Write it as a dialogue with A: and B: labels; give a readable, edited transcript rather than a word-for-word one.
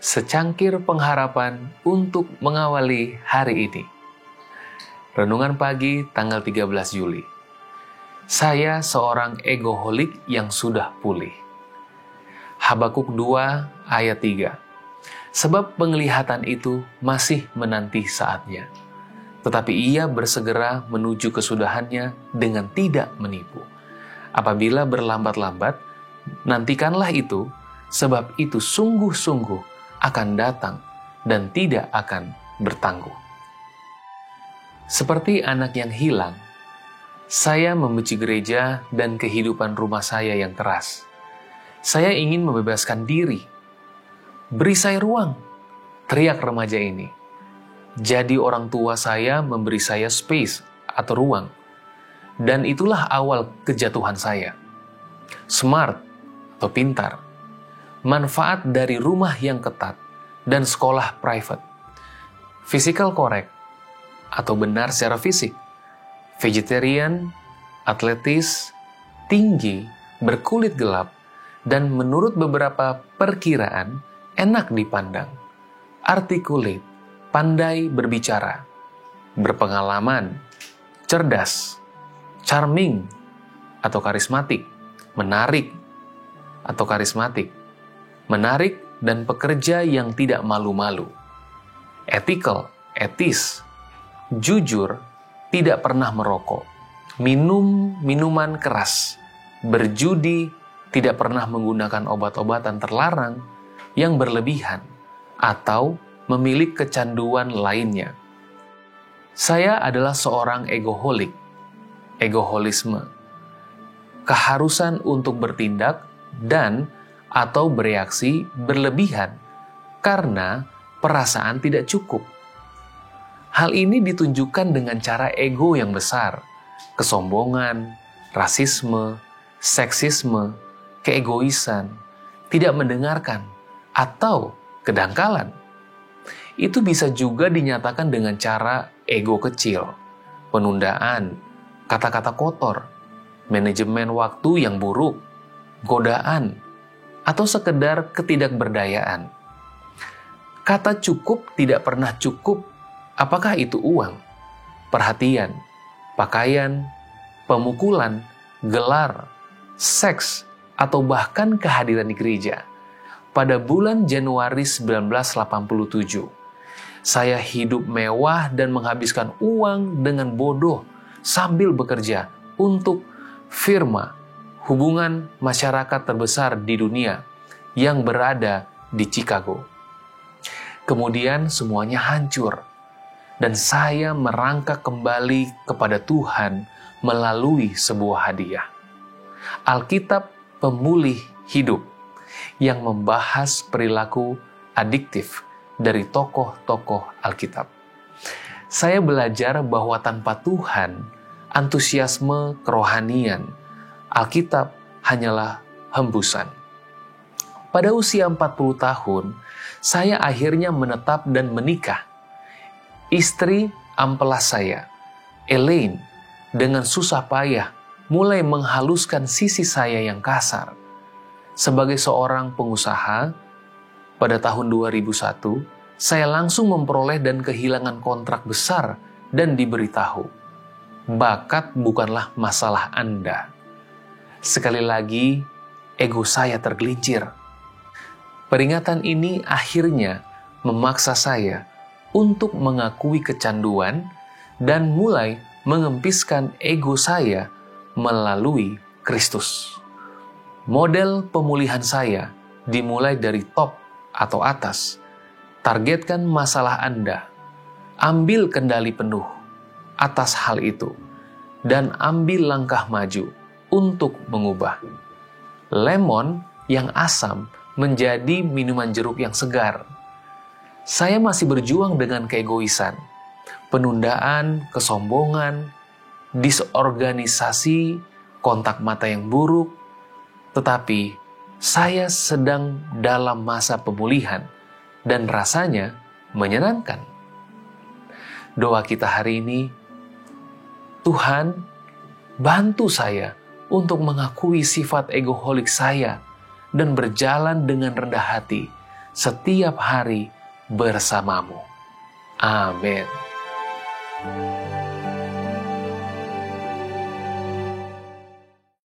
A: secangkir pengharapan untuk mengawali hari ini. Renungan pagi tanggal 13 Juli. Saya seorang egoholik yang sudah pulih. Habakuk 2 ayat 3. Sebab penglihatan itu masih menanti saatnya, tetapi ia bersegera menuju kesudahannya dengan tidak menipu. Apabila berlambat-lambat, nantikanlah itu, sebab itu sungguh-sungguh akan datang dan tidak akan bertangguh. Seperti anak yang hilang, saya membenci gereja dan kehidupan rumah saya yang keras. Saya ingin membebaskan diri. Beri saya ruang, teriak remaja ini. Jadi orang tua saya memberi saya space atau ruang. Dan itulah awal kejatuhan saya. Smart atau pintar. Manfaat dari rumah yang ketat dan sekolah private. Physical correct atau benar secara fisik. Vegetarian, atletis, tinggi, berkulit gelap, dan menurut beberapa perkiraan enak dipandang. Articulate, pandai berbicara, berpengalaman, cerdas, charming atau karismatik, menarik atau karismatik, menarik dan pekerja yang tidak malu-malu, ethical, etis, jujur, tidak pernah merokok, minum minuman keras, berjudi, tidak pernah menggunakan obat-obatan terlarang yang berlebihan, atau memiliki kecanduan lainnya. Saya adalah seorang egoholik, egoholisme, keharusan untuk bertindak dan atau bereaksi berlebihan karena perasaan tidak cukup. Hal ini ditunjukkan dengan cara ego yang besar, kesombongan, rasisme, seksisme, keegoisan, tidak mendengarkan, atau kedangkalan. Itu bisa juga dinyatakan dengan cara ego kecil, penundaan, kata-kata kotor, manajemen waktu yang buruk, godaan, atau sekedar ketidakberdayaan. Kata cukup tidak pernah cukup. Apakah itu uang, perhatian, pakaian, pemukulan, gelar, seks, atau bahkan kehadiran di gereja? Pada bulan Januari 1987, saya hidup mewah dan menghabiskan uang dengan bodoh sambil bekerja untuk firma hubungan masyarakat terbesar di dunia yang berada di Chicago. Kemudian semuanya hancur. Dan saya merangkak kembali kepada Tuhan melalui sebuah hadiah. Alkitab Pemulih Hidup yang membahas perilaku adiktif dari tokoh-tokoh Alkitab. Saya belajar bahwa tanpa Tuhan, antusiasme kerohanian, Alkitab hanyalah hembusan. Pada usia 40 tahun, saya akhirnya menetap dan menikah. Istri amplas saya, Elaine, dengan susah payah mulai menghaluskan sisi saya yang kasar. Sebagai seorang pengusaha, pada tahun 2001, saya langsung memperoleh dan kehilangan kontrak besar dan diberitahu, bakat bukanlah masalah Anda. Sekali lagi, ego saya tergelincir. Peringatan ini akhirnya memaksa saya untuk mengakui kecanduan dan mulai mengempiskan ego saya melalui Kristus. Model pemulihan saya dimulai dari top atau atas. Targetkan masalah Anda. Ambil kendali penuh atas hal itu dan ambil langkah maju untuk mengubah. Lemon yang asam menjadi minuman jeruk yang segar. Saya masih berjuang dengan keegoisan, penundaan, kesombongan, disorganisasi, kontak mata yang buruk. Tetapi saya sedang dalam masa pemulihan dan rasanya menyenangkan. Doa kita hari ini, Tuhan, bantu saya untuk mengakui sifat egoholik saya dan berjalan dengan rendah hati setiap hari bersamamu. Amin.